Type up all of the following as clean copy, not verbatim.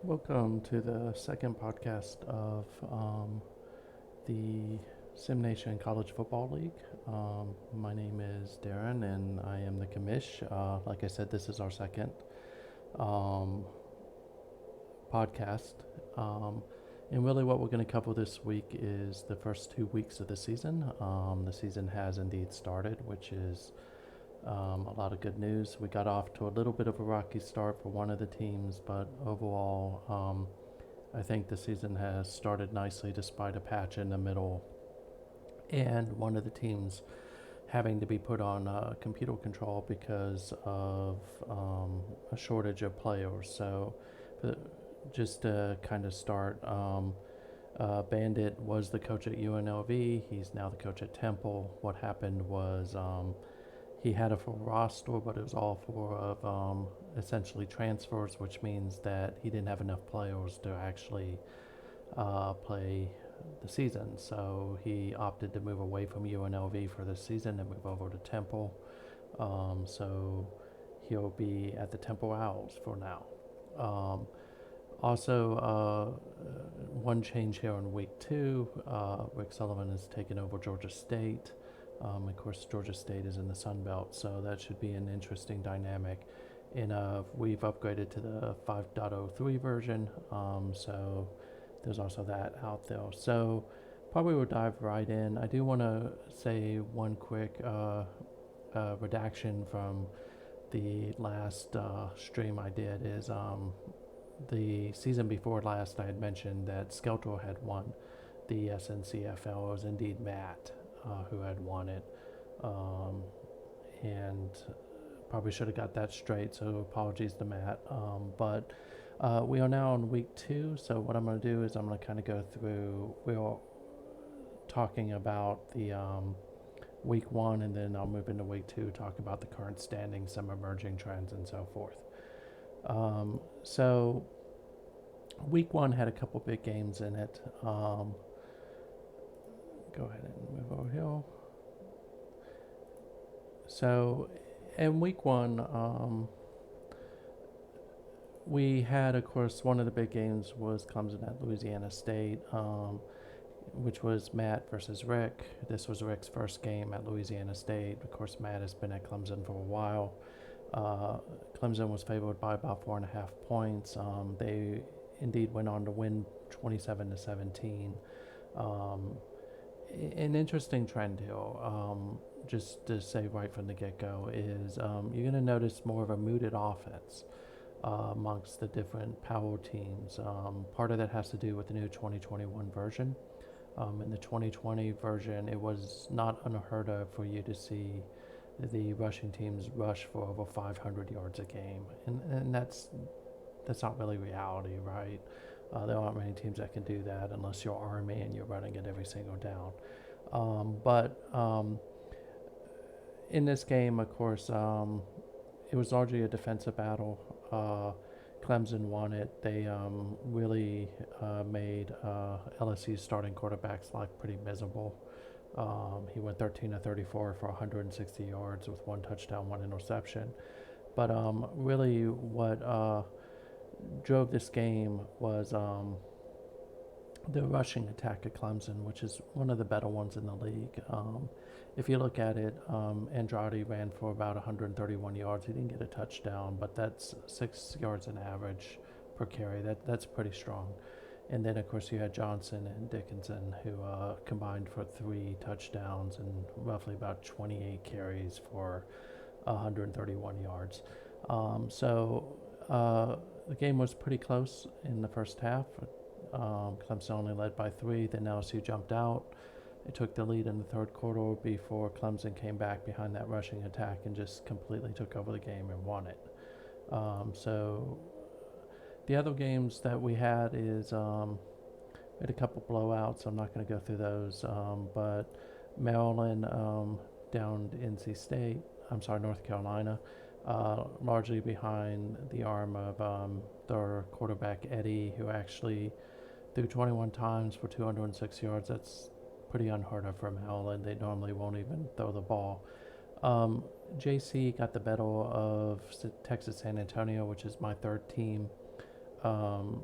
Welcome to the second podcast of the SimNation College Football League. My name is Darren and I am the commish. Like I said, this is our second um, podcast. Um, and really, what we're going to cover this week is the first 2 weeks of the season. The season has indeed started, which is a lot of good news. We got off to a little bit of a rocky start for one of the teams, but overall, I think the season has started nicely despite a patch in the middle and one of the teams having to be put on computer control because of a shortage of players. So, uh, just to kind of start, Bandit was the coach at UNLV. He's now the coach at Temple. What happened was he had a full roster, but it was all for essentially transfers, which means that he didn't have enough players to actually play the season. So he opted to move away from UNLV for this season and move over to Temple. So he'll be at the Temple Owls for now. Um, also, one change here in week two. Rick Sullivan has taken over Georgia State. Of course, Georgia State is in the Sun Belt, so that should be an interesting dynamic. And we've upgraded to the 5.03 version, so there's also that out there. So probably we'll dive right in. I do want to say one quick redaction from the last stream I did is the season before last I had mentioned that Skeltor had won the SNCFL. It was indeed Matt who had won it. And probably should have got that straight, so apologies to Matt. But we are now on week two, so what I'm going to do is I'm going to kind of go through, we're talking about the week one, and then I'll move into week two, talk about the current standings, some emerging trends, and so forth. So week one had a couple big games in it. Go ahead and move over here. So in week one, we had, of course, one of the big games was Clemson at Louisiana State, which was Matt versus Rick. This was Rick's first game at Louisiana State. Of course, Matt has been at Clemson for a while. Clemson was favored by about 4.5 points. They indeed went on to win 27-17. An interesting trend here, just to say right from the get-go, is you're going to notice more of a mooted offense amongst the different power teams. Part of that has to do with the new 2021 version. In the 2020 version, it was not unheard of for you to see the rushing teams rush for over 500 yards a game, and that's not really reality, right? There aren't many teams that can do that unless you're Army and you're running it every single down. But in this game, of course, it was largely a defensive battle. Clemson won it. They really made LSU's starting quarterback's life pretty miserable. He went 13 of 34 for 160 yards with one touchdown, one interception. But really, what drove this game was the rushing attack at Clemson, which is one of the better ones in the league. If you look at it, Andrade ran for about 131 yards. He didn't get a touchdown, but that's 6 yards an average per carry. That's pretty strong. And then, of course, you had Johnson and Dickinson, who combined for 3 touchdowns and roughly about 28 carries for 131 yards. The game was pretty close in the first half. Clemson only led by 3. Then LSU jumped out. It took the lead in the third quarter before Clemson came back behind that rushing attack and just completely took over the game and won it. So the other games that we had is we had a couple blowouts. I'm not going to go through those, but Maryland downed NC State. I'm sorry, North Carolina, largely behind the arm of their quarterback Eddie, who actually threw 21 times for 206 yards. That's pretty unheard of for Maryland. They normally won't even throw the ball. JC got the better of Texas San Antonio, which is my third team. Um,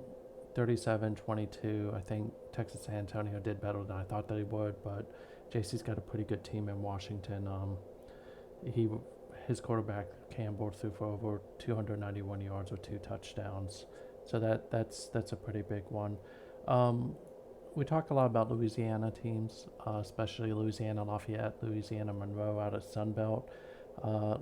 37-22. I think Texas San Antonio did better than I thought that he would, but JC's got a pretty good team in Washington. He his quarterback Campbell threw for over 291 yards with 2 touchdowns, so that's a pretty big one. Um, we talk a lot about Louisiana teams, especially Louisiana Lafayette, Louisiana Monroe out of Sunbelt.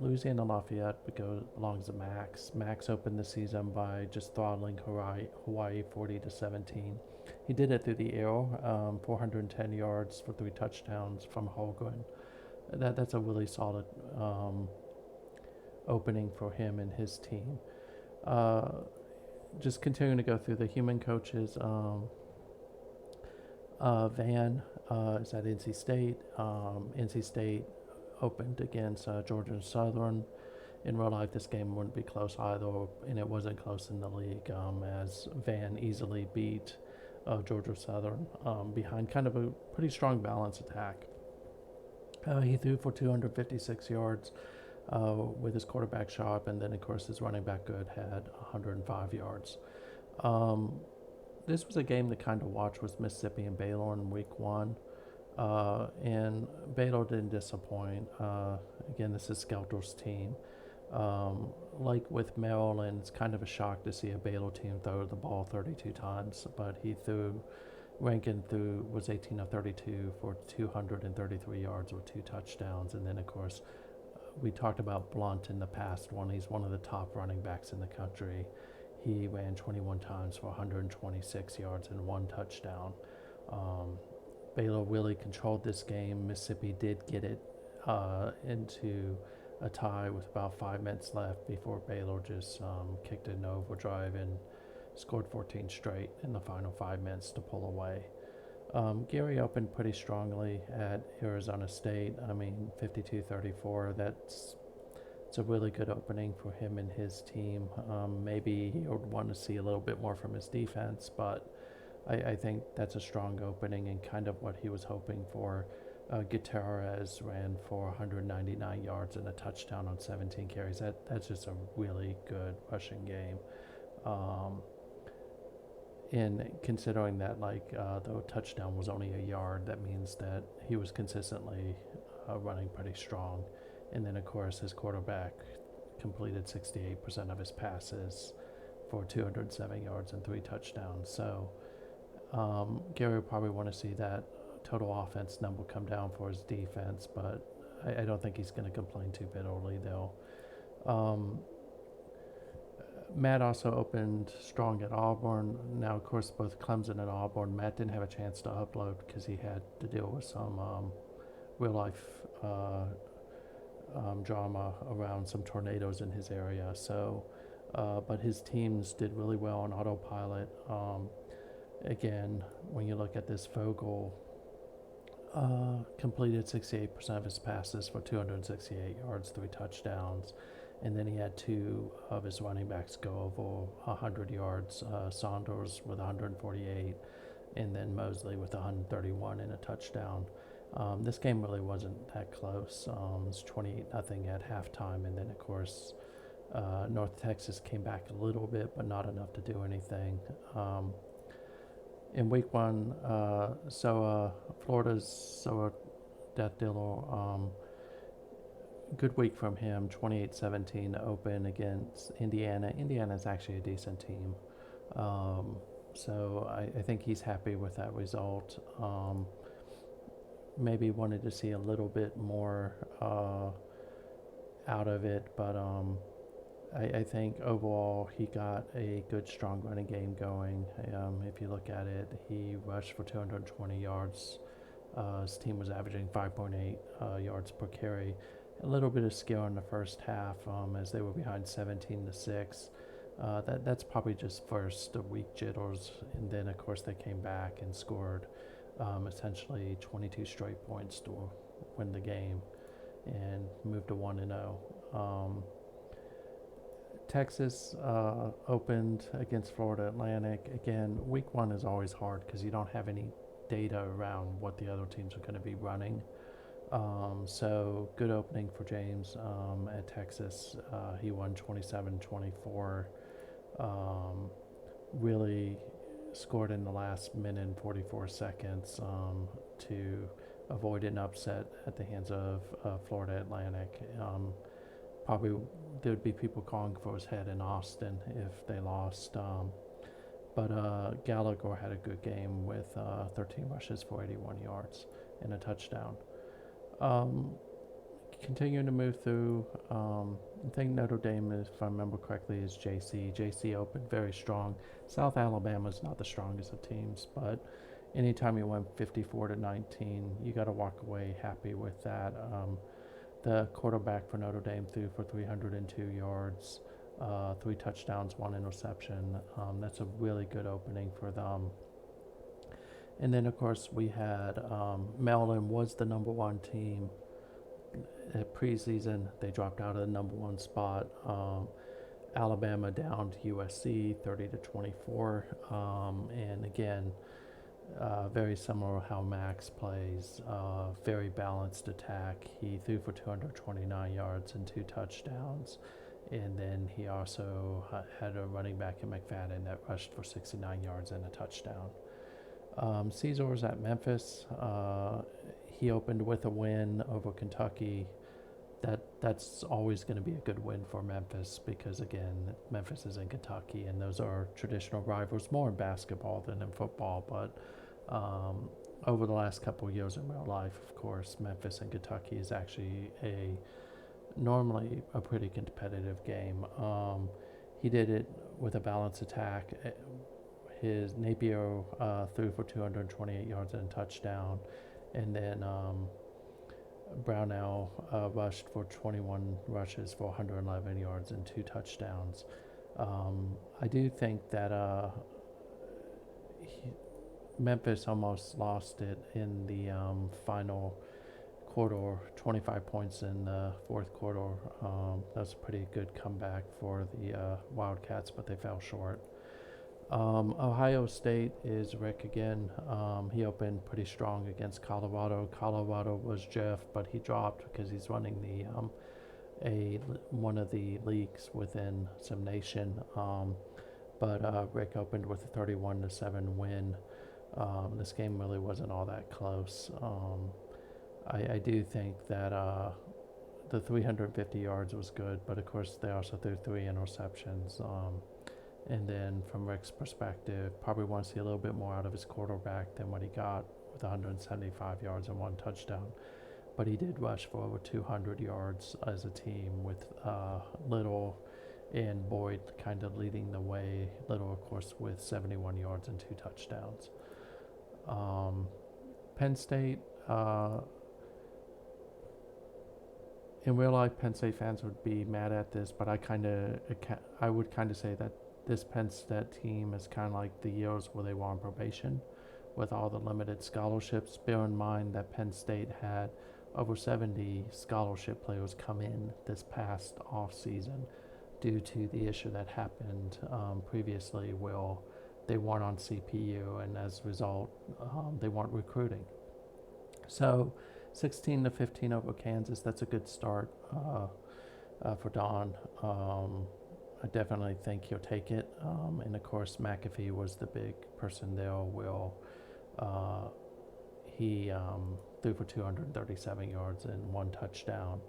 Louisiana Lafayette would go along as a Max. Max opened the season by just throttling Hawaii 40-17. He did it through the air, 410 yards for 3 touchdowns from Holgren. That's a really solid opening for him and his team. Uh, just continuing to go through the human coaches. Van is at NC State. NC State opened against Georgia Southern. In real life, this game wouldn't be close either, and it wasn't close in the league, as Van easily beat Georgia Southern behind kind of a pretty strong balance attack. He threw for 256 yards with his quarterback sharp, and then, of course, his running back Good had 105 yards. This was a game to kind of watch with Mississippi and Baylor in week 1. And Baylor didn't disappoint. Again, this is Skelter's team. Like with Maryland, it's kind of a shock to see a Baylor team throw the ball 32 times, but Rankin was 18 of 32 for 233 yards with 2 touchdowns. And then, of course, we talked about Blunt in the past one. He's one of the top running backs in the country. He ran 21 times for 126 yards and 1 touchdown. Baylor really controlled this game. Mississippi did get it into a tie with about 5 minutes left before Baylor just kicked it in overdrive and scored 14 straight in the final 5 minutes to pull away. Gary opened pretty strongly at Arizona State. 52-34. It's a really good opening for him and his team. Maybe he would want to see a little bit more from his defense, but I think that's a strong opening and kind of what he was hoping for. Gutierrez ran for 199 yards and a touchdown on 17 carries. That's just a really good rushing game. And considering that the touchdown was only a yard, that means that he was consistently running pretty strong. And then, of course, his quarterback completed 68% of his passes for 207 yards and 3 touchdowns. So Gary will probably want to see that total offense number come down for his defense, but I don't think he's going to complain too bitterly, though. Matt also opened strong at Auburn. Now, of course, both Clemson and Auburn, Matt didn't have a chance to upload because he had to deal with some real-life drama around some tornadoes in his area. So, but his teams did really well on autopilot. Again, when you look at this, Vogel completed 68% of his passes for 268 yards, 3 touchdowns. And then he had 2 of his running backs go over 100 yards. Saunders with 148, and then Mosley with 131 and a touchdown. This game really wasn't that close. It was 28-0 at halftime, and then, of course, North Texas came back a little bit, but not enough to do anything. In week 1, Florida's Soa Death Dealer, good week from him, 28-17 to open against Indiana. Indiana's actually a decent team. So I think he's happy with that result. Maybe wanted to see a little bit more out of it, but I think overall he got a good, strong running game going. If you look at it, he rushed for 220 yards. His team was averaging 5.8 yards per carry. A little bit of skill in the first half as they were behind 17-6. That's probably just first the weak jitters, and then of course they came back and scored essentially 22 straight points to win the game and moved to 1-0. Texas opened against Florida Atlantic. Again, week 1 is always hard because you don't have any data around what the other teams are going to be running. So good opening for James really scored in the last minute and 44 seconds to avoid an upset at the hands of Florida Atlantic. Probably there'd be people calling for his head in Austin if they lost. But Gallagher had a good game with 13 rushes for 81 yards and a touchdown. Continuing to move through, I think Notre Dame, if I remember correctly, is JC. JC opened very strong. South Alabama is not the strongest of teams, but anytime you win 54-19, you got to walk away happy with that. The quarterback for Notre Dame threw for 302 yards, 3 touchdowns, 1 interception. That's a really good opening for them. And then, of course, we had Maryland was the number 1 team at preseason. They dropped out of the number 1 spot. Alabama down to USC 30-24. And again, very similar how Max plays. Very balanced attack. He threw for 229 yards and 2 touchdowns. And then he also had a running back in McFadden that rushed for 69 yards and a touchdown. Caesar was at Memphis. He opened with a win over Kentucky. That's always going to be a good win for Memphis because, again, Memphis is in Kentucky, and those are traditional rivals, more in basketball than in football. But over the last couple of years in real life, of course, Memphis and Kentucky is actually normally a pretty competitive game. He did it with a balanced attack. His Napier threw for 228 yards and a touchdown, and then Brownell rushed for 21 rushes for 111 yards and 2 touchdowns. I do think that Memphis almost lost it in the final quarter, 25 points in the fourth quarter. That was a pretty good comeback for the Wildcats, but they fell short. Ohio State is Rick again. He opened pretty strong against Colorado. Colorado was Jeff, but he dropped because he's running the one of the leagues within SimNation. But Rick opened with a 31-7 win. This game really wasn't all that close. I do think that the 350 yards was good, but of course they also threw 3 interceptions. And then from Rick's perspective, probably want to see a little bit more out of his quarterback than what he got with 175 yards and 1 touchdown. But he did rush for over 200 yards as a team with Little and Boyd kind of leading the way. Little, of course, with 71 yards and 2 touchdowns. Penn State, in real life, Penn State fans would be mad at this, but I would kind of say that this Penn State team is kind of like the years where they were on probation with all the limited scholarships. Bear in mind that Penn State had over 70 scholarship players come in this past off season due to the issue that happened previously where they weren't on CPU, and as a result, they weren't recruiting. So 16-15 over Kansas, that's a good start for Don. I definitely think he'll take it. And of course, McAfee was the big person there. He threw for 237 yards and 1 touchdown.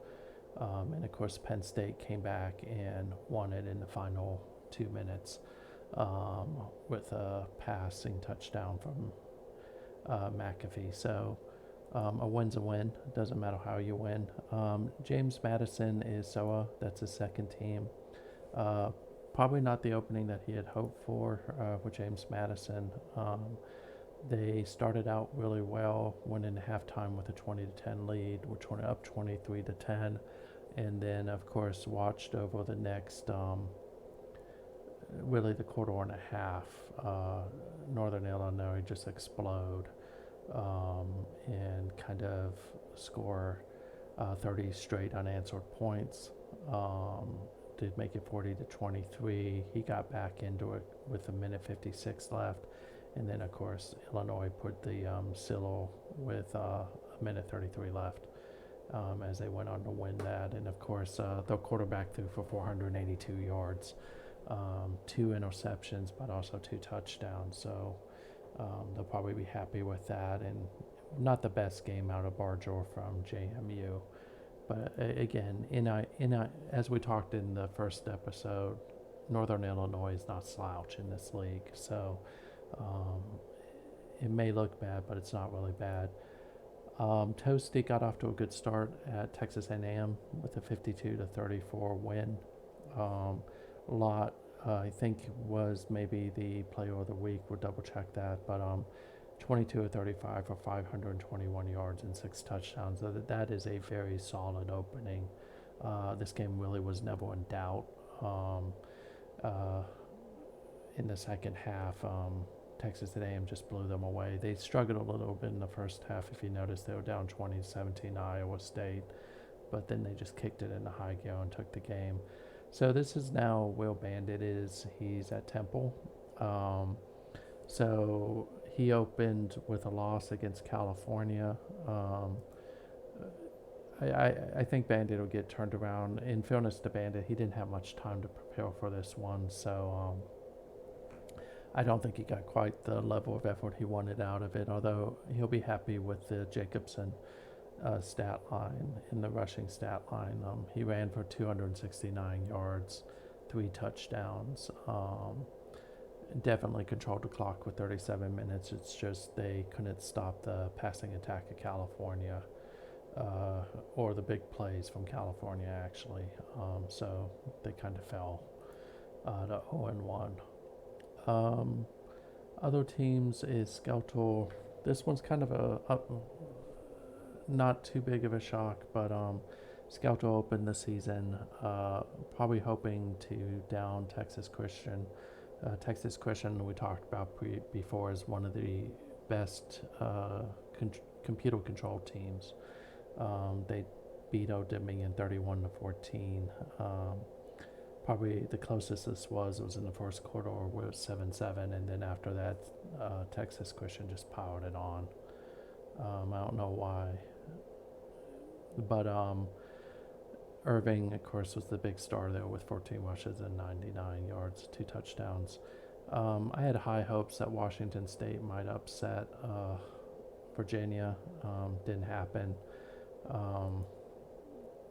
And of course, Penn State came back and won it in the final 2 minutes with a passing touchdown from McAfee. So a win's a win. It doesn't matter how you win. James Madison is SOA. That's his second team. Probably not the opening that he had hoped for James Madison. They started out really well, went into halftime with a 20-10 lead, which went up 23-10, and then of course watched over the next really the quarter and a half. Northern Illinois just explode and kind of score 30 straight unanswered points. Did make it 40-23. He got back into it with 1:56 left. And then, of course, Illinois put the Silo with 1:33 left as they went on to win that. And, of course, the quarterback threw for 482 yards 2 interceptions, but also 2 touchdowns. So they'll probably be happy with that. And not the best game out of Barjor from JMU. But again, as we talked in the first episode, Northern Illinois is not slouch in this league. So it may look bad, but it's not really bad. Toasty got off to a good start at Texas A&M with a 52-34 win. Lott, I think, was maybe the player of the week. We'll double check that, but 22-35 for 521 yards and 6 touchdowns. So that is a very solid opening. This game really was never in doubt. In the second half, Texas A&M just blew them away. They struggled a little bit in the first half. If you notice, they were down 20-17 to Iowa State, but then they just kicked it into high gear and took the game. So this is now Will Bandit he's at Temple. So he opened with a loss against California. I think Bandit will get turned around. In fairness to Bandit, he didn't have much time to prepare for this one, so I don't think he got quite the level of effort he wanted out of it, although he'll be happy with the Jacobson stat line, in the rushing stat line. He ran for 269 yards, 3 touchdowns. Definitely controlled the clock with 37 minutes. It's just they couldn't stop the passing attack of California, or the big plays from California, actually. So they kind of fell to 0-1. Other teams is Skeletor. This one's kind of not too big of a shock, but Skeletor opened the season probably hoping to down Texas Christian. Texas Christian, we talked about before, is one of the best computer-controlled teams. They beat Old Dominion 31-14. Probably the closest this was in the first quarter, where it was 7-7, and then after that, Texas Christian just powered it on. I don't know why, but Irving, of course, was the big star there with 14 rushes and 99 yards, 2 touchdowns. I had high hopes that Washington State might upset Virginia. Didn't happen.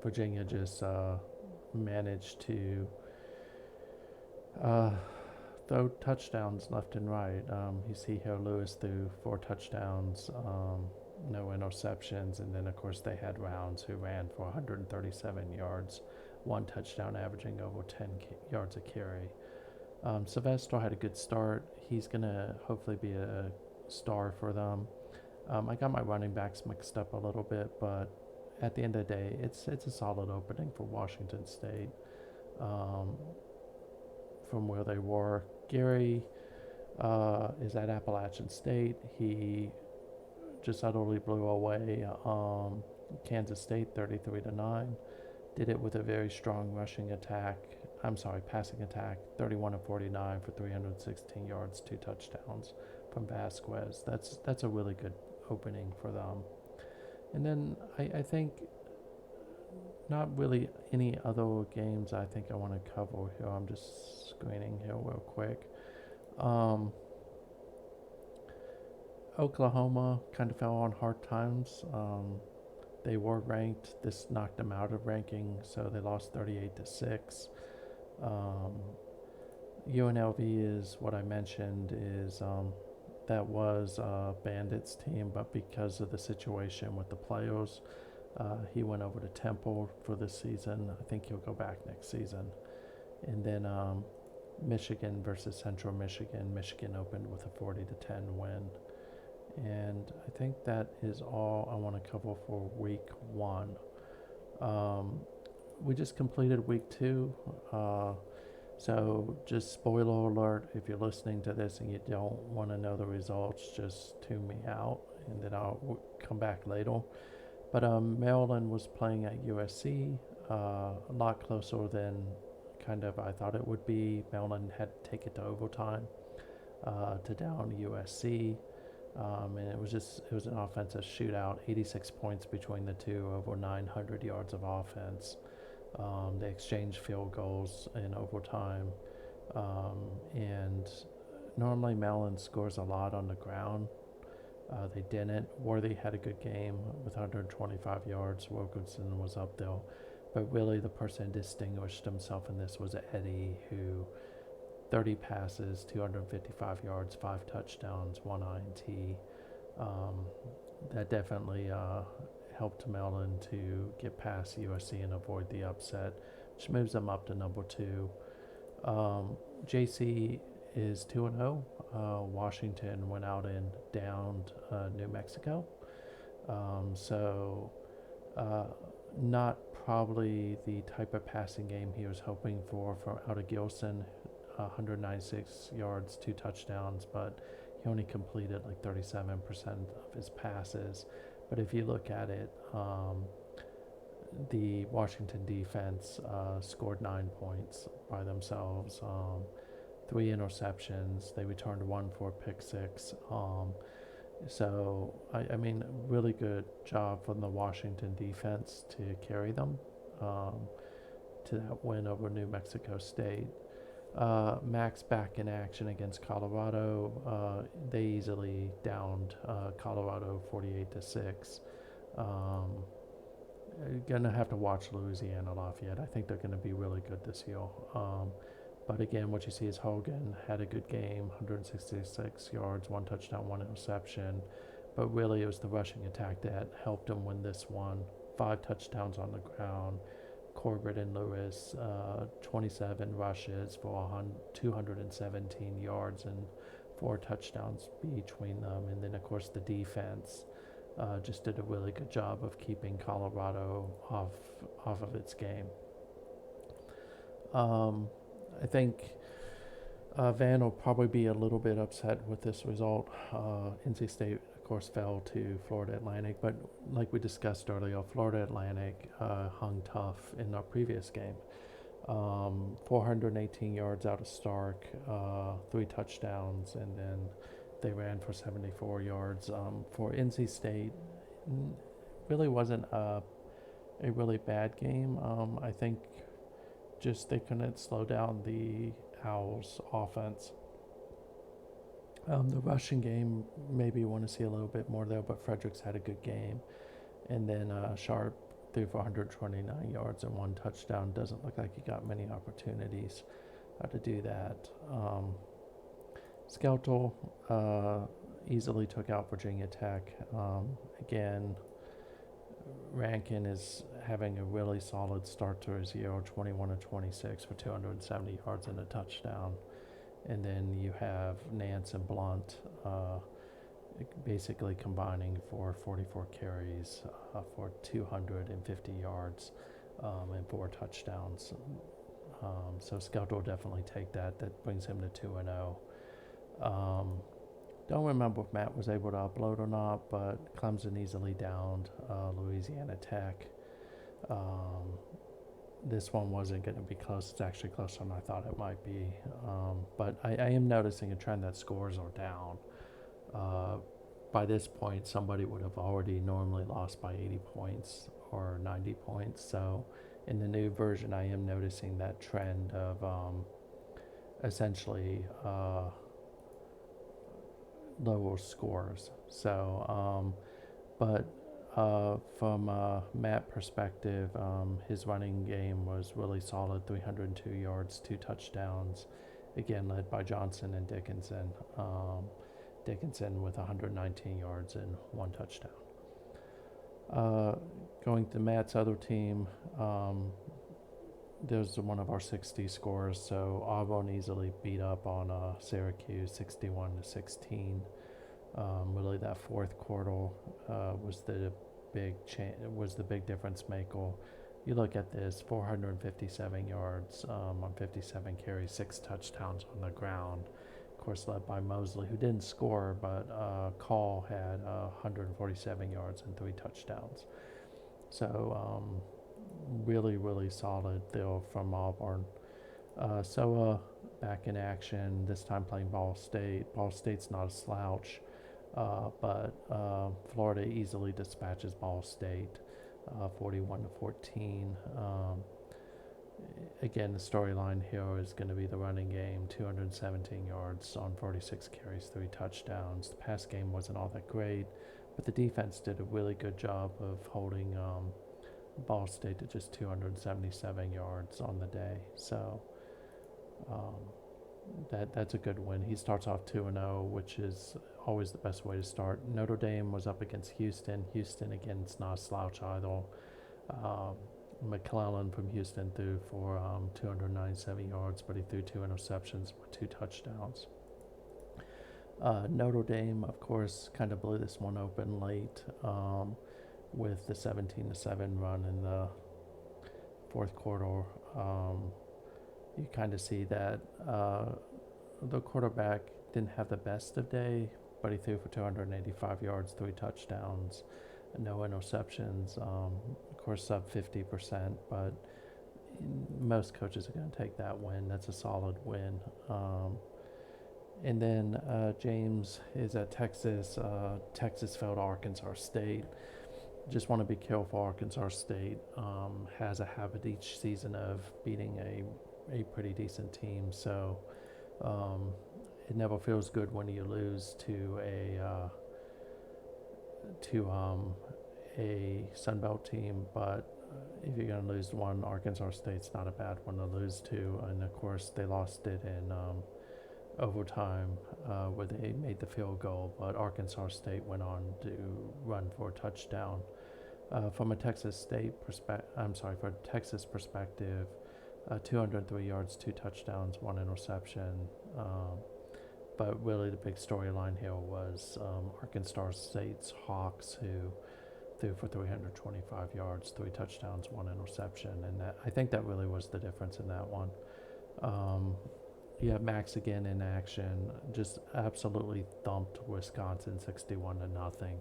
Virginia just managed to throw touchdowns left and right. You see here Lewis threw 4 touchdowns, no interceptions, and then of course they had Rounds, who ran for 137 yards, 1 touchdown, averaging over 10 yards a carry. Sylvester had a good start. He's going to hopefully be a star for them. I got my running backs mixed up a little bit, but at the end of the day, it's a solid opening for Washington State from where they were. Gary is at Appalachian State. He just utterly blew away Kansas State 33-9. Did it with a very strong passing attack, 31-49 for 316 yards, 2 touchdowns from Vasquez. That's a really good opening for them. And then I think not really any other games I think I want to cover here. I'm just screening here real quick. Oklahoma kind of fell on hard times. They were ranked. This knocked them out of ranking, so they lost 38-6. UNLV is what I mentioned, is that was Bandit's team, but because of the situation with the players, he went over to Temple for this season. I think he'll go back next season. And then Michigan versus Central Michigan. Michigan opened with a 40-10 win. And I think that is all I want to cover for week 1. We just completed week 2. So just spoiler alert, if you're listening to this and you don't want to know the results, just tune me out and then I'll come back later. But Maryland was playing at USC, a lot closer than kind of I thought it would be. Maryland had to take it to overtime to down USC. And it was an offensive shootout, 86 points between the two, over 900 yards of offense. They exchanged field goals in overtime. And normally Maryland scores a lot on the ground. They didn't. Worthy had a good game with 125 yards. Wilkinson was up there. But really, the person who distinguished himself in this was Eddie, who 30 passes, 255 yards, 5 touchdowns, 1 INT. That definitely helped Maryland to get past USC and avoid the upset, which moves them up to number 2. JC is 2-0. Washington went out and downed New Mexico. So not probably the type of passing game he was hoping for from out of Gilson. 196 yards, 2 touchdowns, but he only completed like 37% of his passes. But if you look at it, the Washington defense scored 9 points by themselves. 3 interceptions. They returned 1 for pick 6. So, I mean, really good job from the Washington defense to carry them to that win over New Mexico State. Max back in action against Colorado. They easily downed Colorado 48-6. Gonna have to watch Louisiana Lafayette. I think they're gonna be really good this year. But again, what you see is Hogan had a good game, 166 yards, 1 touchdown, 1 interception. But really, it was the rushing attack that helped him win this one. 5 touchdowns on the ground. Corbett and Lewis, 27 rushes for 217 yards and 4 touchdowns between them. And then, of course, the defense just did a really good job of keeping Colorado off of its game. I think Van will probably be a little bit upset with this result. NC State, of course, fell to Florida Atlantic, but like we discussed earlier, Florida Atlantic hung tough in our previous game. 418 yards out of Stark, 3 touchdowns, and then they ran for 74 yards. For NC State, really wasn't a really bad game. I think just they couldn't slow down the Owls' offense. The rushing game, maybe you want to see a little bit more there, but Fredericks had a good game. And then Sharp threw for 129 yards and 1 touchdown. Doesn't look like he got many opportunities to do that. Skeltel easily took out Virginia Tech. Again, Rankin is having a really solid start to his year, 21-26 for 270 yards and a touchdown. And then you have Nance and Blunt basically combining for 44 carries for 250 yards and 4 touchdowns. So Skelter will definitely take that. That brings him to 2-0. Don't remember if Matt was able to upload or not, but Clemson easily downed Louisiana Tech. This one wasn't going to be close. It's actually closer than I thought it might be. But I am noticing a trend that scores are down. By this point, somebody would have already normally lost by 80 points or 90 points. So in the new version, I am noticing that trend of essentially lower scores. So, from Matt's perspective, his running game was really solid, 302 yards, 2 touchdowns, again led by Johnson and Dickinson. Dickinson with 119 yards and 1 touchdown. Going to Matt's other team, there's one of our 60 scores. So Auburn easily beat up on Syracuse 61-16. Really, that fourth quarter was the big difference maker. You look at this: 457 yards on 57 carries, 6 touchdowns on the ground. Of course, led by Mosley, who didn't score, but Call had 147 yards and 3 touchdowns. So really, really solid there from Auburn. Soa back in action, this time playing Ball State. Ball State's not a slouch, but Florida easily dispatches Ball State, 41-14. again, the storyline here is going to be the running game, 217 yards on 46 carries, 3 touchdowns. The pass game wasn't all that great, but the defense did a really good job of holding Ball State to just 277 yards on the day. So um, that's a good win. He starts off 2-0, which is always the best way to start. Notre Dame was up against Houston. Houston, again, it's not a slouch either. McClellan from Houston threw for 297 yards, but he threw 2 interceptions with 2 touchdowns. Notre Dame, of course, kind of blew this one open late with the 17-7 run in the fourth quarter. You kind of see that the quarterback didn't have the best of day, but he threw for 285 yards, 3 touchdowns, no interceptions. Of course, sub 50%, but most coaches are going to take that win. That's a solid win. And then James is at Texas. Texas fell to Arkansas State. Just want to be careful. Arkansas State has a habit each season of beating a pretty decent team. So it never feels good when you lose to a Sun Belt team. But if you're going to lose one, Arkansas State's not a bad one to lose to. And of course, they lost it in overtime where they made the field goal, but Arkansas State went on to run for a touchdown. From a Texas perspective, 203 yards, 2 touchdowns, 1 interception. But really the big storyline here was Arkansas State's Hawks, who threw for 325 yards, 3 touchdowns, 1 interception, and I think that really was the difference in that one. Max again in action, just absolutely thumped Wisconsin 61-0.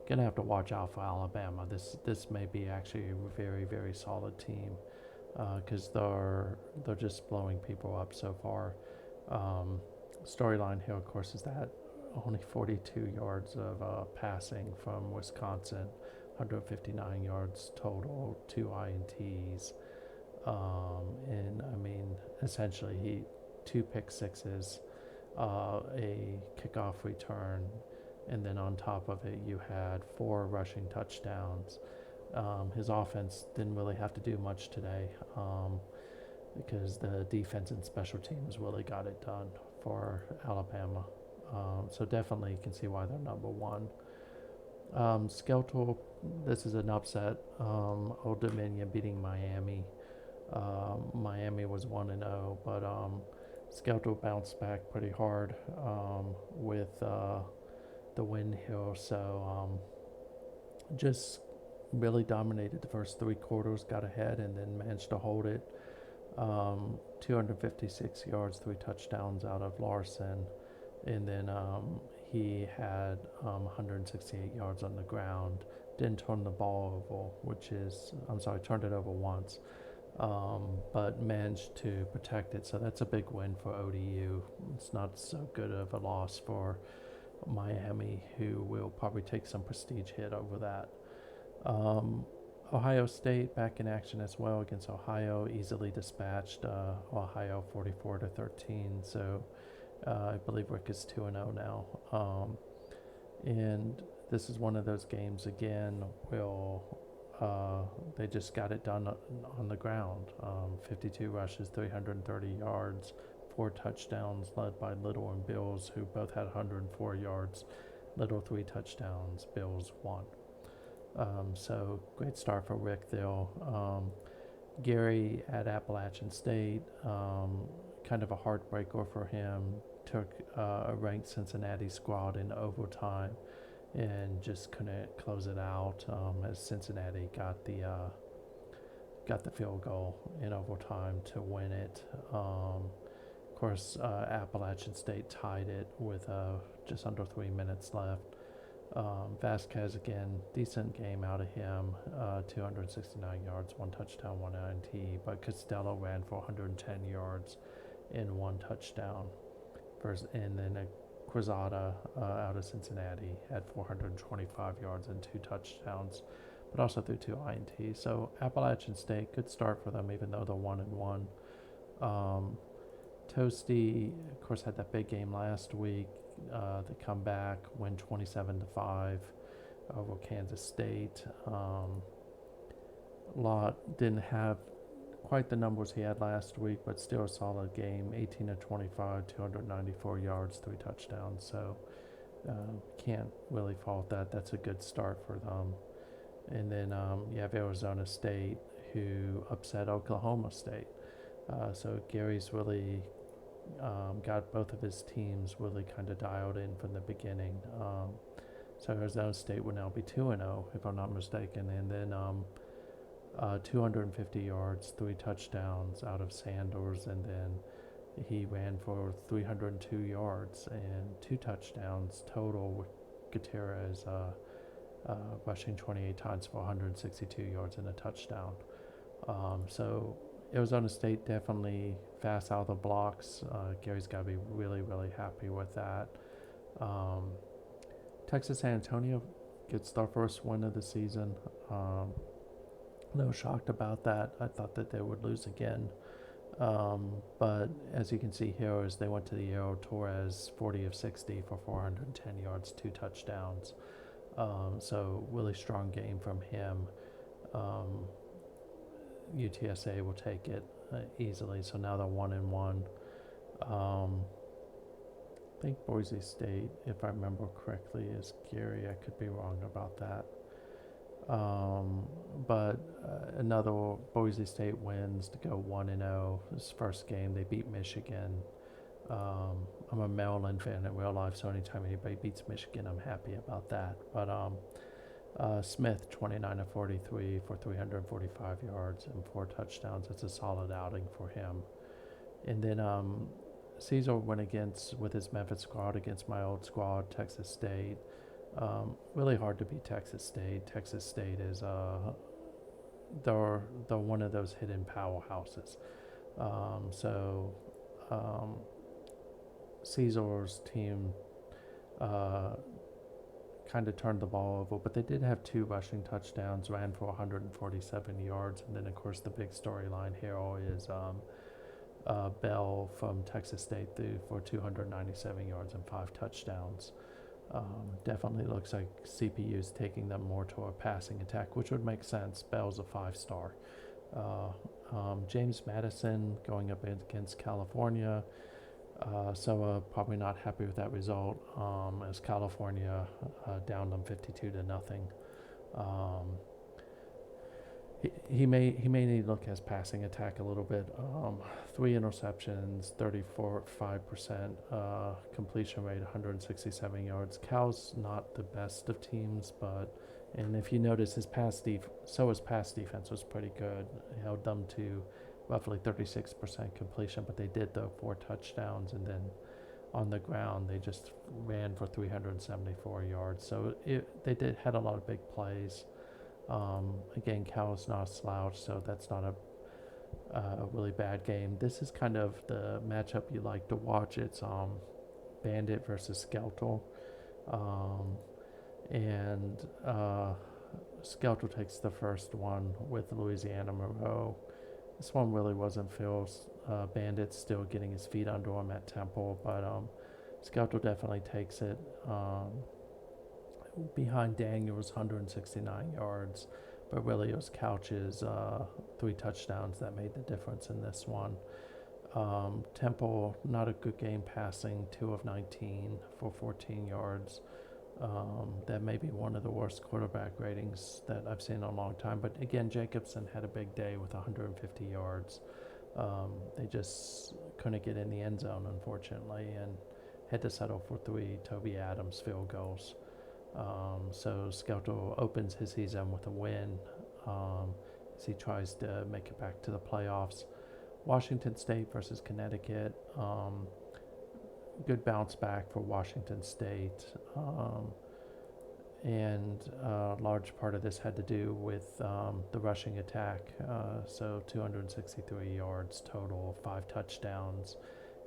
Gonna have to watch out for Alabama. This may be actually a very, very solid team because they're just blowing people up so far. Storyline here, of course, is that only 42 yards of passing from Wisconsin, 159 yards total, 2 INTs, and I mean essentially 2 pick sixes, a kickoff return, and then on top of it you had 4 rushing touchdowns. His offense didn't really have to do much today because the defense and special teams really got it done for Alabama. So definitely you can see why they're number one. Skeletal, this is an upset. Old Dominion beating Miami. Miami was 1-0, but Skeletal bounced back pretty hard with the win here. So just really dominated the first 3 quarters, got ahead, and then managed to hold it. 256 yards, 3 touchdowns out of Larson. And then he had 168 yards on the ground. Didn't turn the ball over, turned it over once. But managed to protect it. So that's a big win for ODU. It's not so good of a loss for Miami, who will probably take some prestige hit over that. Ohio State back in action as well against Ohio, easily dispatched Ohio 44-13. So I believe Rick is 2-0 now. And this is one of those games again. They just got it done on the ground. 52 rushes, 330 yards, 4 touchdowns, led by Little and Bills, who both had 104 yards. Little 3 touchdowns, Bills 1. So great start for Rick there. Gary at Appalachian State, kind of a heartbreaker for him. Took a ranked Cincinnati squad in overtime and just couldn't close it out as Cincinnati got the field goal in overtime to win it. Of course, Appalachian State tied it with just under 3 minutes left. Vasquez again, decent game out of him, 269 yards, 1 touchdown, 1 INT, but Costello ran for 110 yards and 1 touchdown. And then Quezada out of Cincinnati had 425 yards and 2 touchdowns. but also threw 2 INTs. So Appalachian State, good start for them, even though they're 1-1. Toasty, of course, had that big game last week. They come back, win 27-5 over Kansas State. Lott didn't have quite the numbers he had last week, but still a solid game. 18-25, 294 yards, 3 touchdowns. So can't really fault that. That's a good start for them. And then you have Arizona State, who upset Oklahoma State. So Gary's really got both of his teams really kind of dialed in from the beginning. So Arizona State will now be 2-0, if I'm not mistaken. And then 250 yards, 3 touchdowns out of Sanders, and then he ran for 302 yards and 2 touchdowns total, with Gutierrez rushing 28 times for 162 yards and a touchdown. So Arizona State definitely fast out of the blocks. Gary's got to be really, really happy with that. Texas San Antonio gets their first win of the season. No shocked about that. I thought that they would lose again. But as you can see here, as they went to the Aero Torres, 40 of 60 for 410 yards, 2 touchdowns. So really strong game from him. UTSA will take it easily. So now they're 1-1. I think Boise State, if I remember correctly, is Gary. I could be wrong about that. But another Boise State wins to go 1-0. This first game, they beat Michigan. I'm a Maryland fan in real life, so anytime anybody beats Michigan, I'm happy about that. But Smith, 29 of 43 for 345 yards and 4 touchdowns. That's a solid outing for him. And then Caesar went with his Memphis squad against my old squad, Texas State. Really hard to beat Texas State. Texas State is they're one of those hidden powerhouses. Caesar's team kind of turned the ball over, but they did have 2 rushing touchdowns, ran for 147 yards, and then of course the big storyline here is Bell from Texas State threw for 297 yards and 5 touchdowns. Definitely looks like CPU's taking them more to a passing attack, which would make sense. Bell's a 5-star. James Madison going up against California. Probably not happy with that result, as California downed them 52-0. He may need to look at his passing attack a little bit. 3 interceptions, 34.5% completion rate, 167 yards. Cal's not the best of teams, and if you notice, his pass defense was pretty good. He held them to roughly 36% completion, but they did throw 4 touchdowns, and then on the ground they just ran for 374 yards. So they had a lot of big plays. Again, Cal is not a slouch, so that's not a really bad game. This is kind of the matchup you like to watch. It's Bandit versus Skeltel, and Skeltel takes the first one with Louisiana Monroe. This one really wasn't Phil's. Bandit's still getting his feet under him at Temple, but Skeltel definitely takes it. Behind Daniels, 169 yards, but really it was Couch's 3 touchdowns that made the difference in this one. Temple, not a good game passing, 2 of 19 for 14 yards. That may be one of the worst quarterback ratings that I've seen in a long time. But again, Jacobson had a big day with 150 yards. They just couldn't get in the end zone, unfortunately, and had to settle for 3 Toby Adams field goals. So Skeltel opens his season with a win as he tries to make it back to the playoffs. Washington State versus Connecticut. Good bounce back for Washington State. And a large part of this had to do with the rushing attack. So 263 yards total, 5 touchdowns.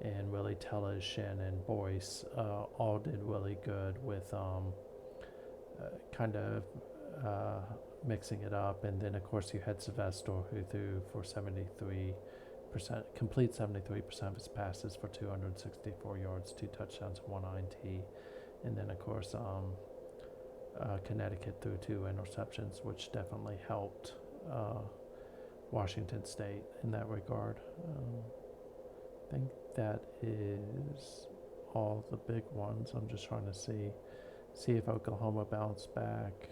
And really Tellez, Shen, and Boyce all did really good with mixing it up. And then, of course, you had Sylvester, who threw for complete 73% of his passes for 264 yards, 2 touchdowns, 1 INT. And then, of course, Connecticut threw 2 interceptions, which definitely helped Washington State in that regard. I think that is all the big ones. I'm just trying to see if Oklahoma bounced back.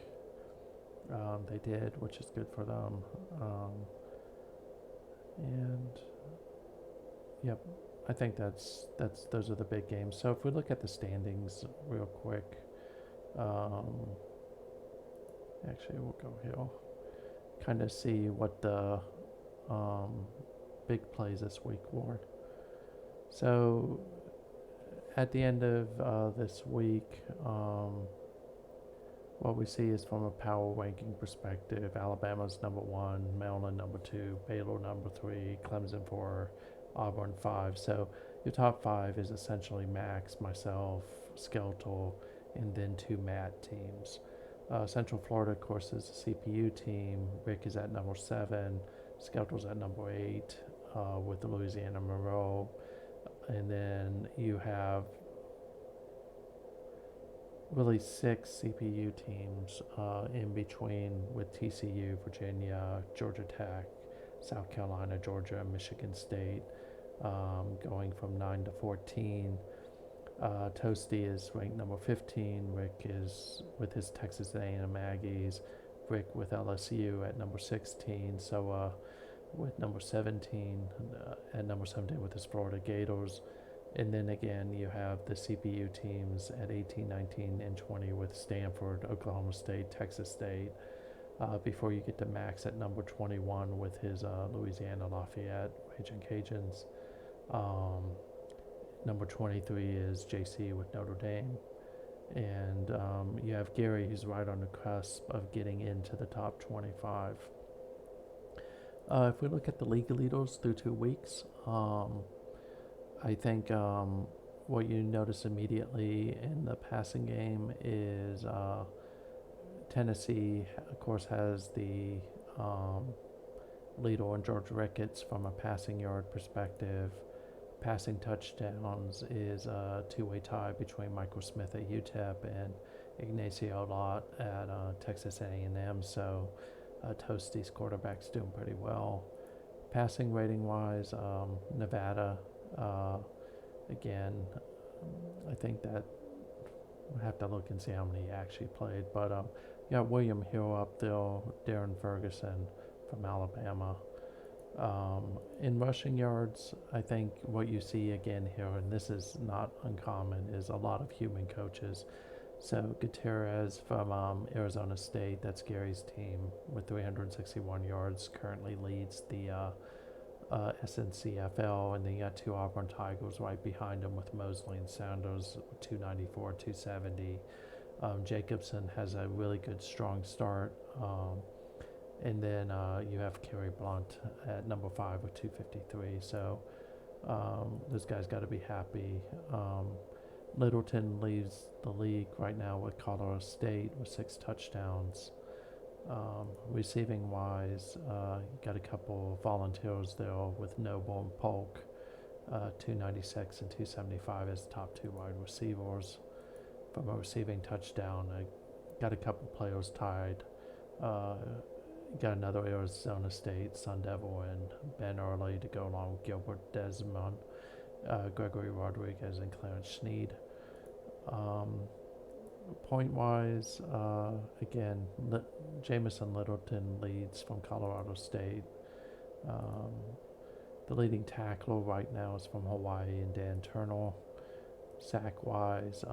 They did, which is good for them. And yep, I think those are the big games. So if we look at the standings real quick, actually we'll go here, kind of see what the big plays this week were. So at the end of this week, what we see is from a power ranking perspective, Alabama's number 1, Maryland number 2, Baylor number 3, Clemson 4, Auburn 5. So your top 5 is essentially Max, myself, Skeletal, and then 2 MAT teams. Central Florida, of course, is a CPU team. Rick is at number 7, Skeletal's at number 8, with the Louisiana Monroe. And then you have really 6 CPU teams in between, with TCU, Virginia, Georgia Tech, South Carolina, Georgia, Michigan State, going from 9 to 14. Toasty is ranked number 15. Rick is with his Texas A&M Aggies. Rick with LSU at number 16. So with number 17, at number 17 with his Florida Gators. And then again, you have the CPU teams at 18, 19, and 20 with Stanford, Oklahoma State, Texas State. Before you get to Max at number 21 with his Louisiana Lafayette, Raging Cajuns. Number 23 is JC with Notre Dame. And you have Gary, who's right on the cusp of getting into the top 25. If we look at the league leaders through 2 weeks, I think what you notice immediately in the passing game is Tennessee, of course, has the leader in George Ricketts from a passing yard perspective. Passing touchdowns is a 2-way tie between Michael Smith at UTEP and Ignacio Lott at Texas A&M. So Toasty's quarterback's doing pretty well. Passing rating wise, Nevada, again, I think that we'll have to look and see how many he actually played. But you got William Hill up there, Darren Ferguson from Alabama. In rushing yards, I think what you see again here, and this is not uncommon, is a lot of human coaches. So Gutierrez from Arizona State, that's Gary's team, with 361 yards, currently leads the SNCFL, and then you got 2 Auburn Tigers right behind him with Mosley and Sanders, 294, 270. Jacobson has a really good, strong start. And then you have Kerry Blunt at number 5 with 253. So those guys got to be happy. Littleton leads the league right now with Colorado State with 6 touchdowns. Receiving wise, you got a couple volunteers there with Noble and Polk, 296 and 275 as the top 2 wide receivers. From a receiving touchdown, I got a couple players tied. Got another Arizona State, Sun Devil, and Ben Early to go along with Gilbert Desmond, Gregory Rodriguez, and Clarence Sneed. Point-wise, again, Jamison Littleton leads from Colorado State. The leading tackler right now is from Hawaii and Dan Turnell. Sack-wise,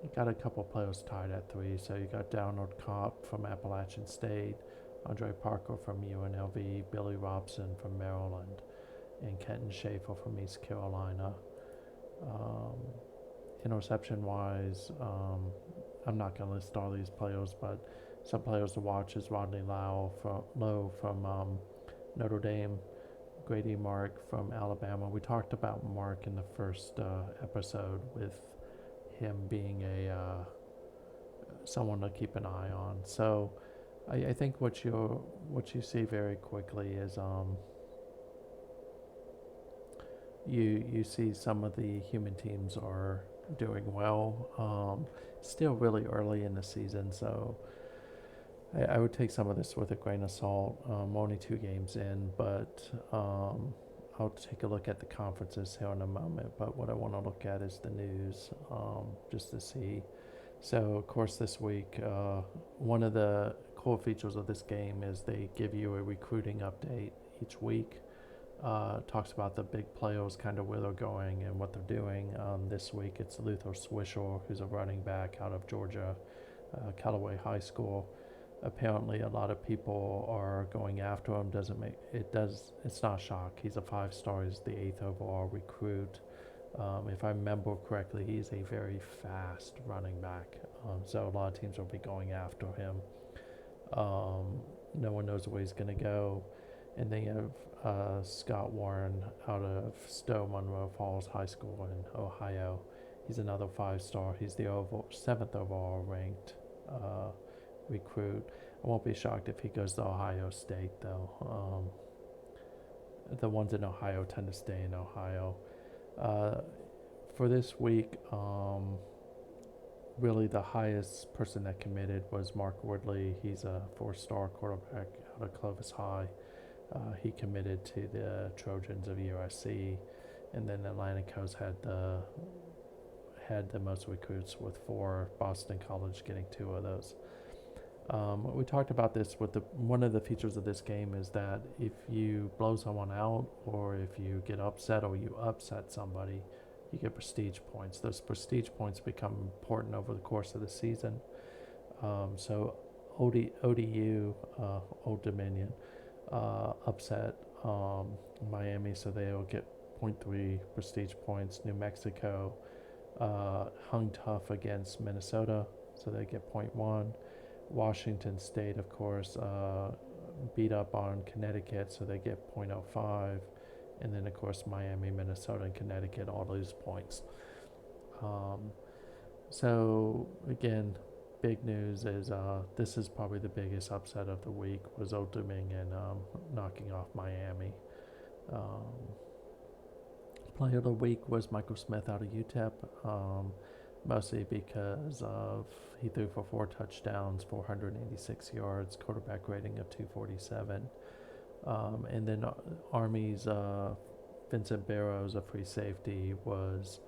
you got a couple players tied at 3. So you got Donald Kopp from Appalachian State, Andre Parker from UNLV, Billy Robson from Maryland, and Kenton Schaefer from East Carolina. Interception-wise, I'm not going to list all these players, but some players to watch is Rodney Lowe from Notre Dame, Grady Mark from Alabama. We talked about Mark in the first episode with him being someone to keep an eye on. So I think what you see very quickly is you see some of the human teams are doing well. Still really early in the season, so I would take some of this with a grain of salt. Only 2 games in, but I'll take a look at the conferences here in a moment. But what I want to look at is the news, just to see. So, of course, this week, one of the core features of this game is they give you a recruiting update each week. Talks about the big players, kind of where they're going and what they're doing. This week, it's Luther Swisher, who's a running back out of Georgia, Callaway High School. Apparently, a lot of people are going after him. It's not a shock. He's a 5-star. He's the 8th overall recruit. If I remember correctly, he's a very fast running back. So a lot of teams will be going after him. No one knows where he's going to go. And then you have Scott Warren out of Stowe Monroe Falls High School in Ohio. He's another 5-star. He's the 7th overall ranked recruit. I won't be shocked if he goes to Ohio State, though. The ones in Ohio tend to stay in Ohio. For this week, really the highest person that committed was Mark Woodley. He's a 4-star quarterback out of Clovis High. He committed to the Trojans of USC, and then Atlantic Coast had the most recruits with 4. Boston College getting 2 of those. We talked about this with one of the features of this game is that if you blow someone out, or if you get upset or you upset somebody, you get prestige points. Those prestige points become important over the course of the season. So ODU, Old Dominion, upset Miami, so they'll get 0.3 prestige points. New Mexico hung tough against Minnesota, so they get 0.1. Washington State, of course, beat up on Connecticut, so they get 0.05. And then, of course, Miami, Minnesota, and Connecticut all lose points. So, again, big news is this is probably the biggest upset of the week, was Old Dominion knocking off Miami. Player of the week was Michael Smith out of UTEP. Mostly because he threw for 4 touchdowns, 486 yards, quarterback rating of 247. And then Army's Vincent Barrows, a free safety, was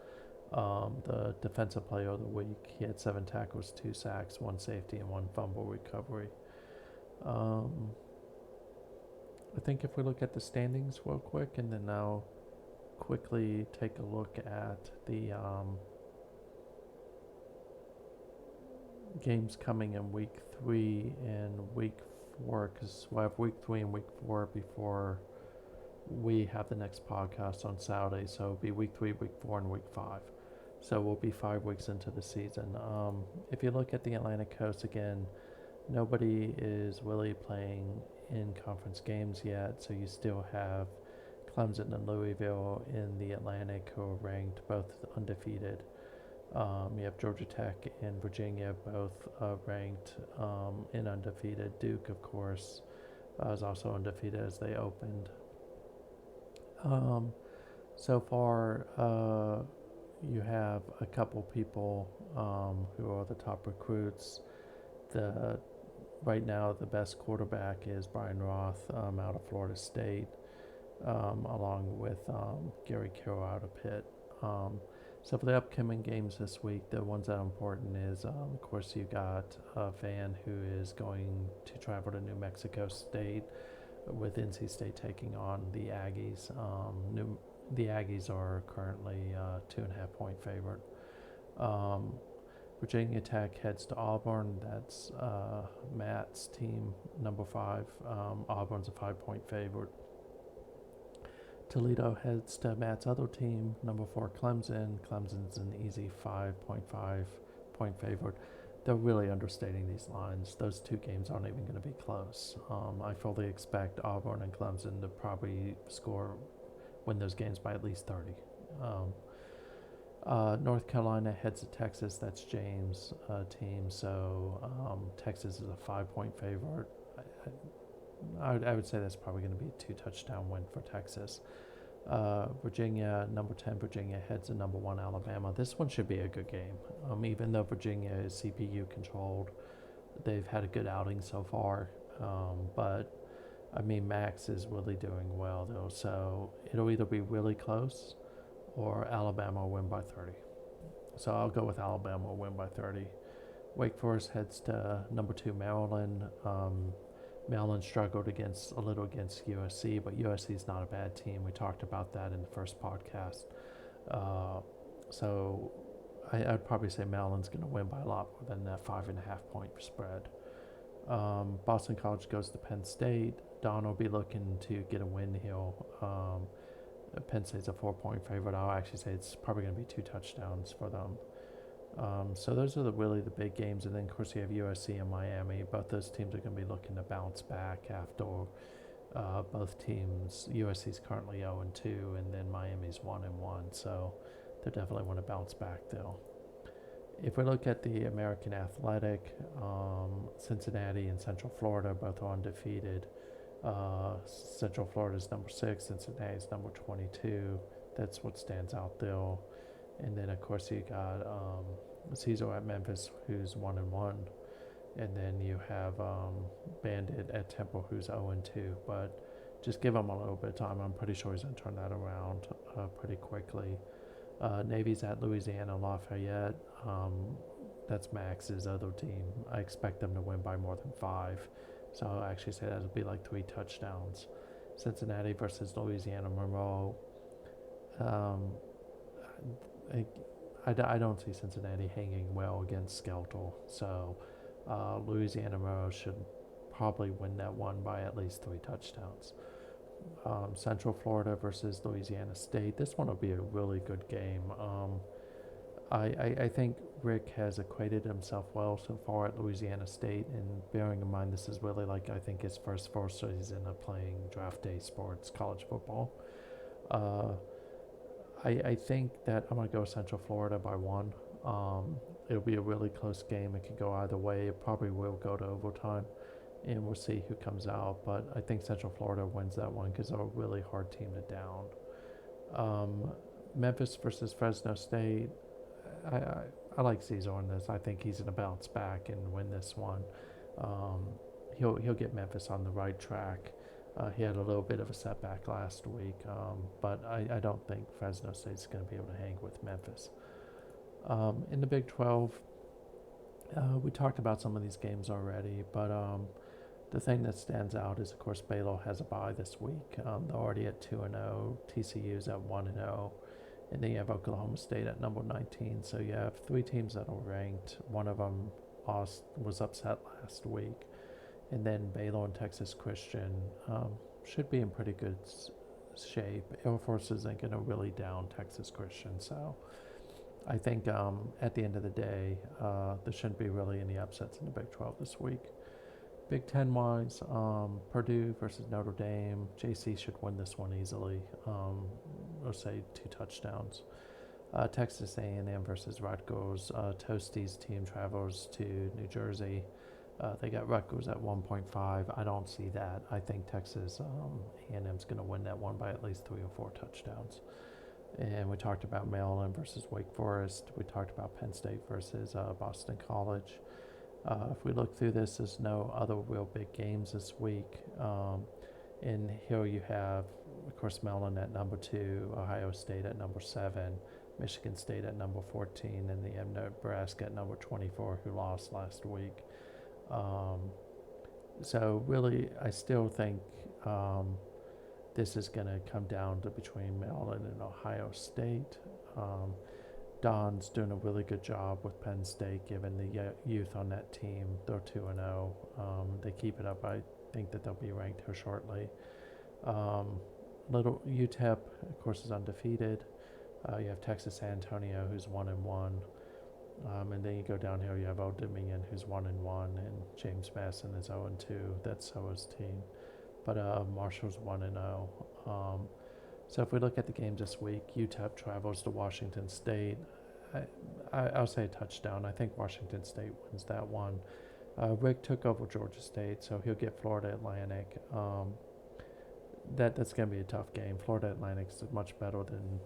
the defensive player of the week. He had 7 tackles, 2 sacks, 1 safety, and 1 fumble recovery. I think if we look at the standings real quick, and then now quickly take a look at the games coming in week 3 and week 4, because we'll have week 3 and week 4 before we have the next podcast on Saturday. So it'll be week 3, week 4, and week 5. So we'll be 5 weeks into the season. If you look at the Atlantic Coast again, nobody is really playing in conference games yet. So you still have Clemson and Louisville in the Atlantic, who are ranked both undefeated. You have Georgia Tech and Virginia, both ranked and undefeated. Duke, of course, is also undefeated as they opened. So far, you have a couple people who are the top recruits. Right now, the best quarterback is Brian Roth out of Florida State, along with Gary Carroll out of Pitt. So for the upcoming games this week, the ones that are important is, of course, you got Van, who is going to travel to New Mexico State, with NC State taking on the Aggies. The Aggies are currently 2.5 point favorite. Virginia Tech heads to Auburn. That's Matt's team, number 5. Auburn's a 5-point favorite. Toledo heads to Matt's other team, number 4 Clemson. Clemson's an easy 5.5 point favorite. They're really understating these lines. Those 2 games aren't even going to be close. I fully expect Auburn and Clemson to probably win those games by at least 30. North Carolina heads to Texas. That's James' team. So Texas is a 5-point favorite. I would say that's probably going to be a 2-touchdown win for Texas. Virginia, number 10 Virginia heads to number 1 Alabama. This one should be a good game. Even though Virginia is CPU controlled, they've had a good outing so far. But I mean, Max is really doing well though, so it'll either be really close or Alabama will win by 30. So I'll go with Alabama will win by 30. Wake Forest heads to number 2 Maryland. Maryland struggled a little against USC, but USC is not a bad team. We talked about that in the first podcast. So I'd probably say Maryland's going to win by a lot more than that 5.5 point spread. Boston College goes to Penn State. Don will be looking to get a win here. Penn State's a 4-point favorite. I'll actually say it's probably going to be 2 touchdowns for them. So those are really the big games, and then of course you have USC and Miami. Both those teams are going to be looking to bounce back after both teams. USC's currently 0-2, and then Miami's 1-1. So they definitely want to bounce back though. If we look at the American Athletic, Cincinnati and Central Florida both are undefeated. Central Florida's number 6, Cincinnati's number 22. That's what stands out there. And then of course you got Caesar at Memphis, who's 1-1, and then you have Bandit at Temple, who's 0-2. But just give him a little bit of time. I'm pretty sure he's gonna turn that around pretty quickly. Navy's at Louisiana Lafayette. That's Max's other team. I expect them to win by more than 5. So I'll actually say that'll be like 3 touchdowns. Cincinnati versus Louisiana Monroe. I don't see Cincinnati hanging well against Skeltel. So Louisiana Monroe should probably win that one by at least 3 touchdowns. Central Florida versus Louisiana State. This one will be a really good game. I think Rick has acquitted himself well so far at Louisiana State, and bearing in mind this is really like I think his first full season of playing draft day sports, college football. I think that I'm going to go Central Florida by 1. It'll be a really close game. It could go either way. It probably will go to overtime, and we'll see who comes out. But I think Central Florida wins that one because they're a really hard team to down. Memphis versus Fresno State. I like Caesar on this. I think he's going to bounce back and win this one. He'll get Memphis on the right track. He had a little bit of a setback last week, but I don't think Fresno State's going to be able to hang with Memphis. In the Big 12, we talked about some of these games already, but the thing that stands out is, of course, Baylor has a bye this week. They're already at 2-0. TCU's at 1-0. And then you have Oklahoma State at number 19. So you have 3 teams that are ranked. One of them was upset last week. And then Baylor and Texas Christian should be in pretty good shape. Air Force isn't going to really down Texas Christian. So I think at the end of the day, there shouldn't be really any upsets in the Big 12 this week. Big 10 wise, Purdue versus Notre Dame. JC should win this one easily, or say 2 touchdowns. Texas A&M versus Rutgers. Toasty's team travels to New Jersey. They got Rutgers at 1.5. I don't see that. I think Texas A&M's going to win that one by at least 3 or 4 touchdowns. And we talked about Maryland versus Wake Forest. We talked about Penn State versus Boston College. If we look through this, there's no other real big games this week. And here you have, of course, Maryland at number 2, Ohio State at number 7, Michigan State at number 14, and the Nebraska at number 24, who lost last week. So really, I still think this is going to come down to between Maryland and Ohio State. Don's doing a really good job with Penn State, given the youth on that team. They're 2-0. They keep it up. I think that they'll be ranked here shortly. Little UTEP, of course, is undefeated. You have Texas San Antonio, who's 1-1. And then you go down here, you have Old Dominion, who's 1-1, and James Madison is 0-2. That's SOA's team. But Marshall's 1-0. So if we look at the games this week, UTEP travels to Washington State. I'll say a touchdown. I think Washington State wins that one. Rick took over Georgia State, so he'll get Florida Atlantic. That's going to be a tough game. Florida Atlantic is much better than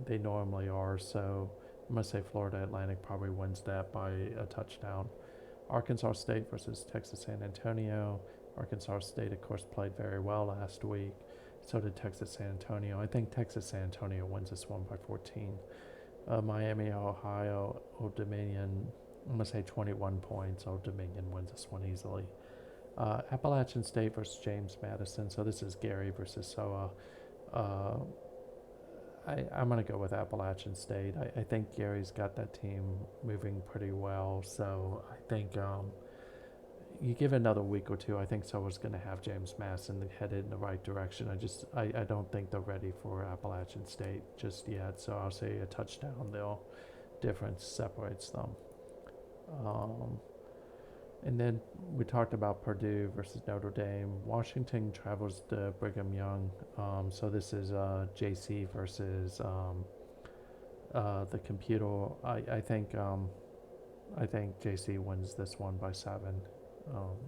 they normally are, so I'm going to say Florida Atlantic probably wins that by a touchdown. Arkansas State versus Texas San Antonio. Arkansas State, of course, played very well last week. So did Texas San Antonio. I think Texas San Antonio wins this one by 14. Miami, Ohio, Old Dominion, I'm going to say 21 points. Old Dominion wins this one easily. Appalachian State versus James Madison. So this is Gary versus SOA. I'm going to go with Appalachian State. I think Gary's got that team moving pretty well. So I think you give it another week or two, I think SOA's going to have James Madison headed in the right direction. I don't think they're ready for Appalachian State just yet. So I'll say a touchdown. Difference separates them. And then we talked about Purdue versus Notre Dame. Washington travels to Brigham Young. So this is JC versus the computer. I think JC wins this one by 7.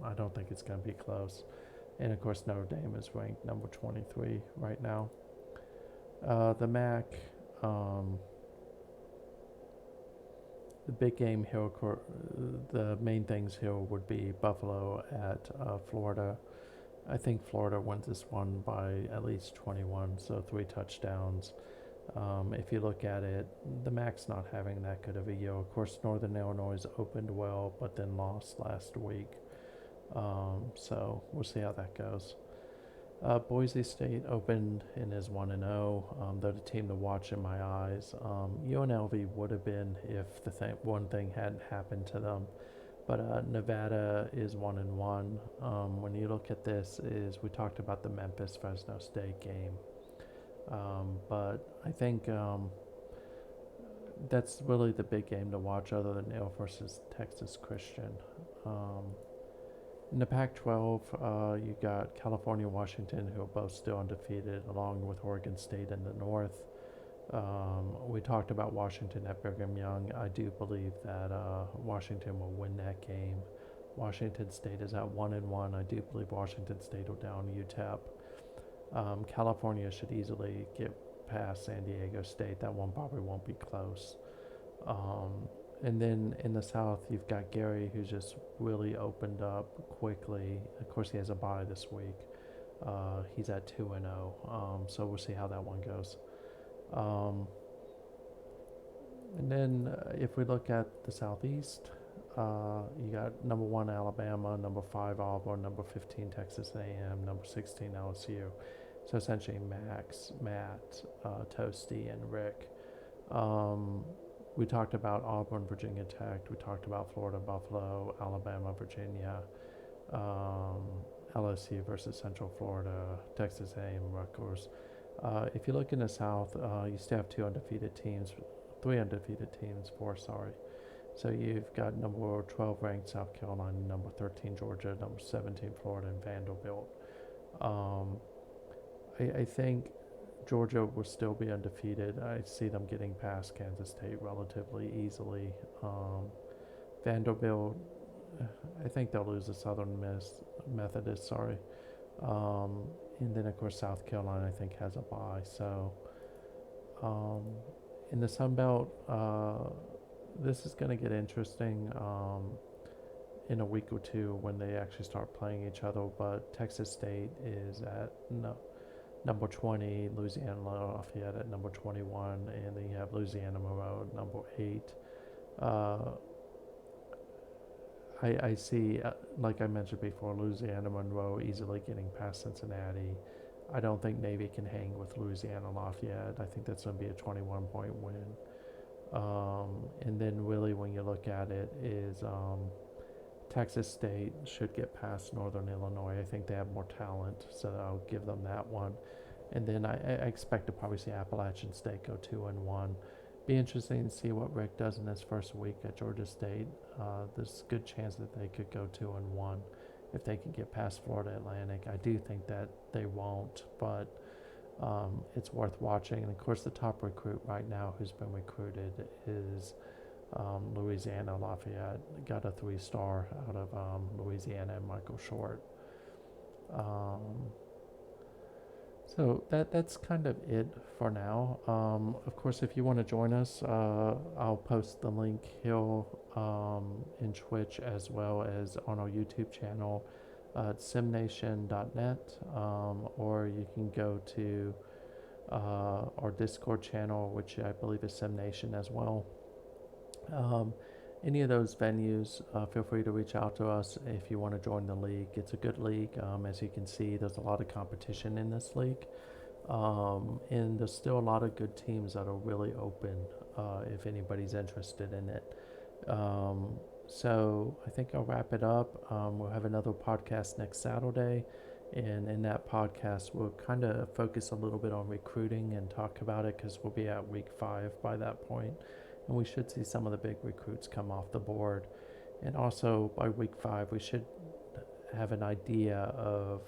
I don't think it's going to be close. And of course Notre Dame is ranked number 23 right now. The MAC. The big game here, the main things here would be Buffalo at Florida. I think Florida wins this one by at least 21, so 3 touchdowns. If you look at it, the MAC's not having that good of a year. Of course, Northern Illinois opened well, but then lost last week. So we'll see how that goes. Boise State opened and is 1-0. They're the team to watch in my eyes. UNLV would have been if one thing hadn't happened to them. But Nevada is 1-1. When you look at this, we talked about the Memphis Fresno State game. But I think that's really the big game to watch other than Yale versus Texas Christian. In the Pac-12, you got California, Washington, who are both still undefeated, along with Oregon State in the north. We talked about Washington at Brigham Young. I do believe that Washington will win that game. Washington State is at 1-1. I do believe Washington State will down UTEP. California should easily get past San Diego State. That one probably won't be close. And then in the South, you've got Gary, who's just really opened up quickly. Of course, he has a bye this week. He's at 2-0. So we'll see how that one goes. And then if we look at the Southeast, you got number 1 Alabama, number 5 Auburn, number 15 Texas A&M, number 16 LSU. So essentially Max, Matt, Toasty, and Rick. We talked about Auburn, Virginia Tech. We talked about Florida, Buffalo, Alabama, Virginia, LSU versus Central Florida, Texas A&M, Rutgers. If you look in the South, you still have 4 undefeated teams. So you've got number 12 ranked South Carolina, number 13 Georgia, number 17 Florida, and Vanderbilt. I think Georgia will still be undefeated. I see them getting past Kansas State relatively easily. Vanderbilt, I think they'll lose to Southern Methodist, and then, of course, South Carolina, I think, has a bye. So in the Sun Belt, this is going to get interesting in a week or two when they actually start playing each other. But Texas State is at number 20, Louisiana Lafayette at number 21, and then you have Louisiana Monroe at number 8. I see, like I mentioned before, Louisiana Monroe easily getting past Cincinnati. I don't think Navy can hang with Louisiana Lafayette. I think that's going to be a 21-point win. And then really when you look at it is Texas State should get past Northern Illinois. I think they have more talent, so I'll give them that one. And then I expect to probably see Appalachian State go 2-1. Be interesting to see what Rick does in his first week at Georgia State. There's a good chance that they could go 2-1 if they can get past Florida Atlantic. I do think that they won't, but it's worth watching. And of course, the top recruit right now who's been recruited is Louisiana Lafayette. Got a 3-star out of Louisiana, and Michael Short. So that's kind of it for now. Of course, if you want to join us, I'll post the link here in Twitch as well as on our YouTube channel at simnation.net, or you can go to our Discord channel, which I believe is SimNation as well. Any of those venues, feel free to reach out to us if you want to join the league. It's a good league. As you can see, there's a lot of competition in this league. And there's still a lot of good teams that are really open if anybody's interested in it. So I think I'll wrap it up. We'll have another podcast next Saturday. And in that podcast, we'll kind of focus a little bit on recruiting and talk about it because we'll be at week 5 by that point. And we should see some of the big recruits come off the board. And also by week 5, we should have an idea of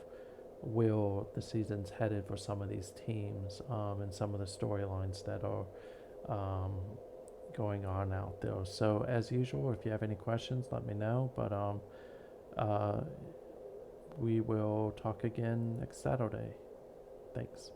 where the season's headed for some of these teams and some of the storylines that are going on out there. So as usual, if you have any questions, let me know. But we will talk again next Saturday. Thanks.